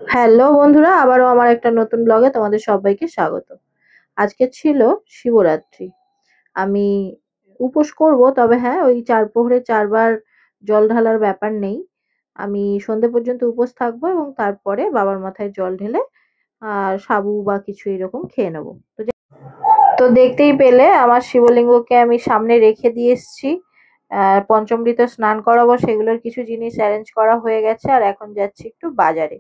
Hello বন্ধুরা, আবারও আমার একটা নতুন ব্লগে তোমাদের সবাইকে স্বাগত। আজকে ছিল শিবরাত্রি। আমি উপোস করব, তবে হ্যাঁ, ওই ৪ প্রহরে ৪ বার জল ঢালার ব্যাপার নেই। আমি সন্ধে পর্যন্ত উপোস থাকবো এবং তারপরে বাবার মাথায় জল ঢেলে আর সাবু বা কিছু এরকম খেয়ে নেবো। তো দেখতেই পেলে আমার শিবলিঙ্গকে আমি সামনে রেখে দিয়ে এসেছি। পঞ্চমৃত স্নান করাবো, সেগুলোর কিছু জিনিস অ্যারেঞ্জ করা হয়ে গেছে। আর এখন যাচ্ছি একটু বাজারে।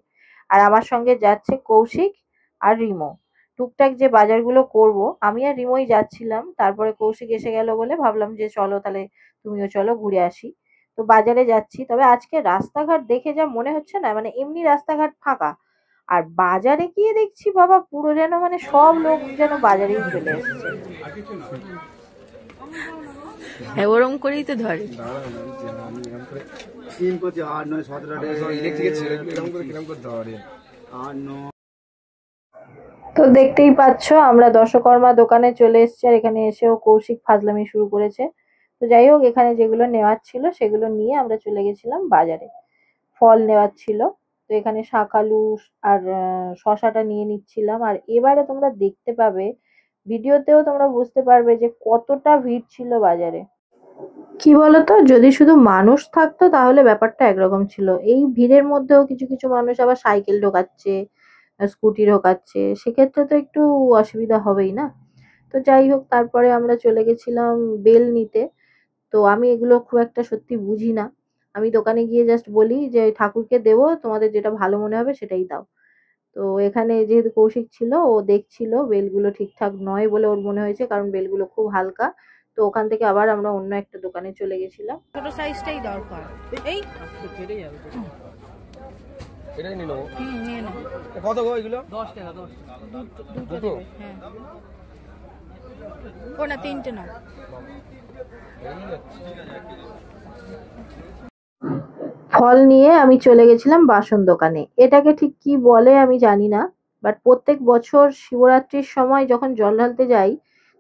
আর আমার সঙ্গে যাচ্ছে কৌশিক আর রিমো। টুকটাক যে বাজারগুলো করব, আমি আর রিমোই যাচ্ছিলাম। তারপরে কৌশিক এসে গেল বলে ভাবলাম যে চলো তাহলে তুমিও চলো, ঘুরে আসি। তো বাজারে যাচ্ছি, তবে আজকে রাস্তাঘাট দেখে যা মনে হচ্ছে না, মানে এমনি রাস্তাঘাট ফাঁকা। আর বাজারে গিয়ে দেখছি বাবা, পুরো যেন মানে সব লোক যেন বাজারেই চলে এসছে। হ্যাঁ, ওরম করেই তো ধরে। তো দেখতেই পাচ্ছ আমরা দশকর্মা দোকানে চলে এসেছি, আর এখানে এসেও কৌশিক ফাজলামি শুরু করেছে। তো যাই হোক, এখানে যেগুলো নেওয়ার ছিল সেগুলো নিয়ে আমরা চলে গেছিলাম বাজারে। ফল নেওয়ার ছিল, তো এখানে শাকালু আর শশাটা নিয়ে নিচ্ছিলাম। আর এবারে তোমরা দেখতে পাবে, ভিডিওতেও তোমরা বুঝতে পারবে যে কতটা ভিড় ছিল বাজারে। কি বলতো, যদি শুধু মানুষ থাকতো তাহলে ব্যাপারটা একরকম ছিল। এই ভিড়ের মধ্যেও কিছু কিছু মানুষ আবার সাইকেল ঢোকাচ্ছে, স্কুটি ঢোকাচ্ছে, সেক্ষেত্রে তো একটু অসুবিধা হবেই না। তো যাই হোক, তারপরে আমরা চলে গেছিলাম বেল নিতে। তো আমি এগুলো খুব একটা সত্যি বুঝি না। আমি দোকানে গিয়ে জাস্ট বলি যে ঠাকুরকে দেবো, তোমাদের যেটা ভালো মনে হবে সেটাই দাও। তো এখানে যেহেতু কৌশিক ছিল, ও দেখছিল বেলগুলো ঠিকঠাক নয় বলে ওর মনে হয়েছে, কারণ বেলগুলো খুব হালকা। তো ওখান থেকে আবার আমরা অন্য একটা দোকানে চলে গেছিলাম। ছোট সাইজটাই দরকার। এই এটাই নিয়ে নেবো। নিয়ে নাও। কত গো এগুলো? 10 টাকা। দুটো দেবে। হ্যাঁ, কোনা 3টে নাও। ফল নিয়ে আমি চলে গেছিলাম বাসন দোকানে। এটাকে ঠিক কি বলে আমি জানি না, বাট প্রত্যেক বছর শিবরাত্রির সময় যখন জল ঢালতে যাই,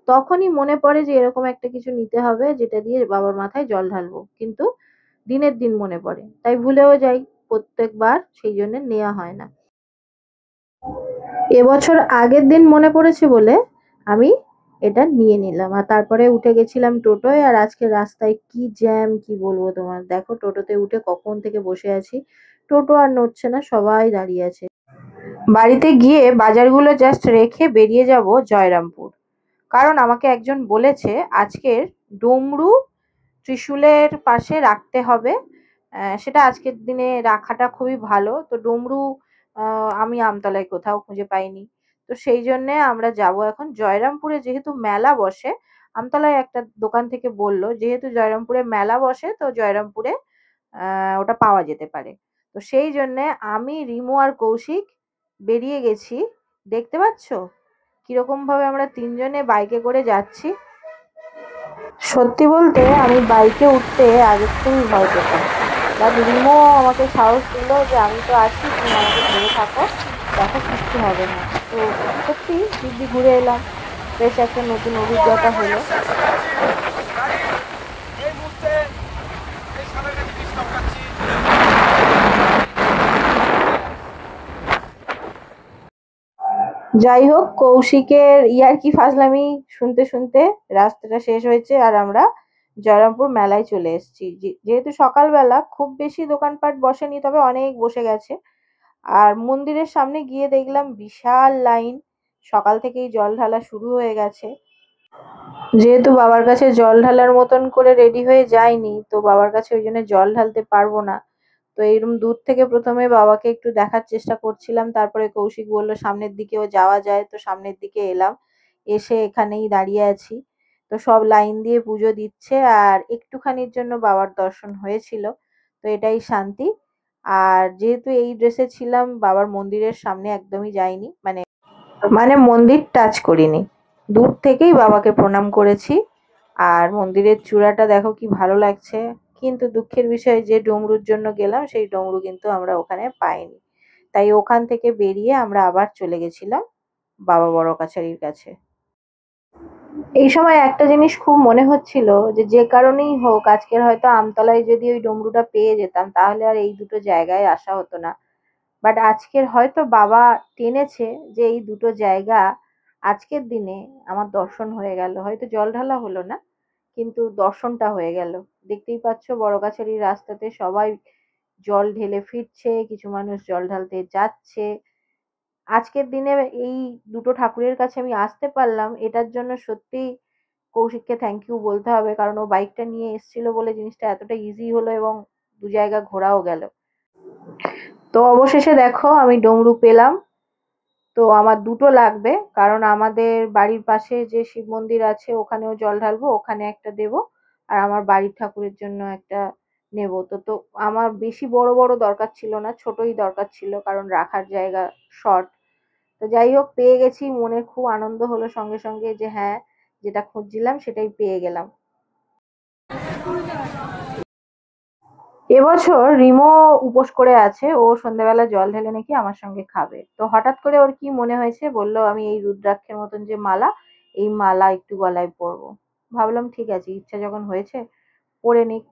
তখনই মনে পড়ে যে এরকম একটা কিছু নিতে হবে যেটা দিয়ে বাবার মাথায় জল ঢালবো, কিন্তু দিনের দিন মনে পড়ে, তাই ভুলেও যাই প্রত্যেকবার, সেই জন্য নেওয়া হয় না। এবছর আগের দিন মনে পড়েছে বলে আমি এটা নিয়ে নিলাম। আর তারপরে উঠে গেছিলাম টোটোয়। আর আজকে রাস্তায় কি জ্যাম, কি বলবো তোমার। দেখো, টোটোতে উঠে কখন থেকে বসে আছি, টোটো আর নড়ছে না, সবাই দাঁড়িয়ে আছে। বাড়িতে গিয়ে বাজারগুলো জাস্ট রেখে বেরিয়ে যাব জয়রামপুর। কারণ আমাকে একজন বলেছে আজকের ডমরু ত্রিশূলের পাশে রাখতে হবে। সেটা আজকের দিনে রাখাটা খুবই ভালো। তো ডমরু আমি আমতলায় কোথাও খুঁজে পাইনি। তো সেই জন্যে আমরা যাব এখন জয়রামপুরে, যেহেতু মেলা বসে। আমতলায় একটা দোকান থেকে বলল যেহেতু জয়রামপুরে মেলা বসে, তো জয়রামপুরে ওটা পাওয়া যেতে পারে। তো সেই জন্যে আমি, রিমু আর কৌশিক বেরিয়ে গেছি। দেখতে পাচ্ছ কিরকম ভাবে আমরা তিনজনে বাইকে করে যাচ্ছি। সত্যি বলতে আমি বাইকে উঠতে আগের থেকেই ভয় পেতাম, বাট রিমো আমাকে সাহস দিল যে আমি তো আছি, তুমি আমাকে ধরে থাকো, দেখো কিচ্ছু হবে না। তো সত্যি দিব্যি ঘুরে এলাম, বেশ একটা নতুন অভিজ্ঞতা হলো। যাই হোক, কৌশিকের ইয়ার্কি ফাজলামি শুনতে শুনতে রাস্তাটা শেষ হয়েছে, আর আমরা জয়রামপুর মেলায় চলে এসেছি। যেহেতু সকালবেলা খুব বেশি দোকানপাট বসেনি, তবে অনেক বসে গেছে। আর মন্দিরের সামনে গিয়ে দেখলাম বিশাল লাইন, সকাল থেকেই জল ঢালা শুরু হয়ে গেছে। যেহেতু বাবার কাছে জল ঢালার মতন করে রেডি হয়ে যায়নি, তো বাবার কাছে ওই জন্য জল ঢালতে পারবো না। তো এইরকম দূর থেকে প্রথমে বাবাকে একটু দেখার চেষ্টা করছিলাম, তারপরে কৌশিক বললো সামনের দিকেও যাওয়া যায়, তো সামনের দিকে এলাম। এসে এখানেই দাঁড়িয়ে আছি। তো সব লাইন দিয়ে পুজো দিচ্ছে, আর একটুখানির জন্য বাবার দর্শন হয়েছিল। তো এটাই শান্তি। আর যেহেতু এই ড্রেসে ছিলাম, বাবার মন্দিরের সামনে একদমই যাইনি, মানে মানে মন্দির টাচ করিনি, দূর থেকেই বাবাকে প্রণাম করেছি। আর মন্দিরের চূড়াটা দেখো কি ভালো লাগছে। কিন্তু দুঃখের বিষয় যে ডমরুর জন্য গেলাম, সেই ডমরু কিন্তু আমরা ওখানে পাইনি। তাই ওখান থেকে বেরিয়ে আমরা আবার চলে গেছিলাম বাবা বড় কাছারির কাছে। এই সময় একটা জিনিস খুব মনে হচ্ছিল যে যে কারণেই হোক, আজকের হয়তো আমতলায় যদি ওই ডমরুটা পেয়ে যেতাম, তাহলে আর এই দুটো জায়গায় আসা হতো না। বাট আজকের হয়তো বাবা টেনেছে যে এই দুটো জায়গা আজকের দিনে আমার দর্শন হয়ে গেল। হয়তো জল ঢালা হলো না, কিন্তু দর্শনটা হয়ে গেল। দেখতেই পাচ্ছ বড়গাছালির রাস্তাতে সবাই জল ঢেলে ফিরছে, কিছু মানুষ জল ঢালতে যাচ্ছে। আজকের দিনে এই দুটো ঠাকুরের কাছে আমি আসতে পারলাম, এটার জন্য সত্যি কৌশিককে থ্যাংক ইউ বলতে হবে, কারণ ও বাইকটা নিয়ে এসেছিল বলে জিনিসটা এতটা ইজি হলো এবং দু জায়গা ঘোরাও গেল। তো অবশেষে দেখো আমি ডমরু পেলাম। তো আমার দুটো লাগবে, কারণ আমাদের বাড়ির পাশে যে শিব মন্দির আছে ওখানেও জল ঢালবো, ওখানে একটা দেব, আর আমার বাড়ির ঠাকুরের জন্য একটা নেব। তো আমার বেশি বড় বড় দরকার ছিল না, ছোটই দরকার ছিল, কারণ রাখার জায়গা শর্ট। তো যাই হোক, পেয়ে গেছি। মনে খুব আনন্দ হলো সঙ্গে সঙ্গে যে হ্যাঁ, যেটা খুঁজছিলাম সেটাই পেয়ে গেলাম। এবছর রিমো উপোস করে আছে, ও সন্ধ্যাবেলা জল ঢেলে নাকি আমার সঙ্গে খাবে। তো হঠাৎ করে ওর কি মনে হয়েছে, বললো আমি এই রুদ্রাক্ষের মতন যে মালা, এই মালা একটু গলায় পরবো। ভাবলাম ঠিক আছে, ইচ্ছা যখন হয়েছে পরে নিক।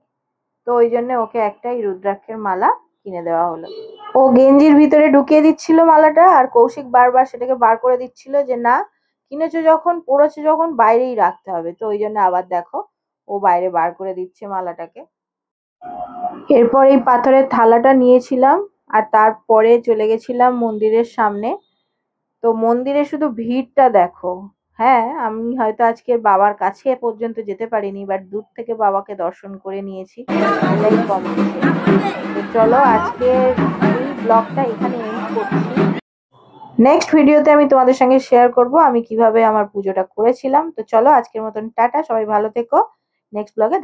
তো ওই জন্য ওকে একটাই রুদ্রাক্ষের মালা কিনে দেওয়া হলো। ও গেঞ্জির ভিতরে ঢুকিয়ে দিচ্ছিল মালাটা, আর কৌশিক বারবার সেটাকে বার করে দিচ্ছিল যে না, কিনেছো যখন, পরেছো যখন, বাইরেই রাখতে হবে। তো ওই জন্য আবার দেখো ও বাইরে বার করে দিচ্ছে মালাটাকে। এরপর এই পাথরের থালাটা নিয়েছিলাম, আর তারপরে চলে গেছিলাম মন্দিরের সামনে। তো মন্দিরে শুধু ভিড়টা দেখো। হ্যাঁ, আমি হয়তো আজকের বাবার কাছে পর্যন্ত যেতে পারিনি, বাট দূর থেকে বাবাকে দর্শন করে নিয়েছি, এটাই কম কিছু। তো চলো আজকের এই ব্লগটা এখানে এন্ড করছি। নেক্সট ভিডিওতে আমি তোমাদের সঙ্গে শেয়ার করব আমি কিভাবে আমার পুজোটা করেছিলাম। তো চলো আজকের মতন টাটা, সবাই ভালো থেকো, নেক্সট ব্লগে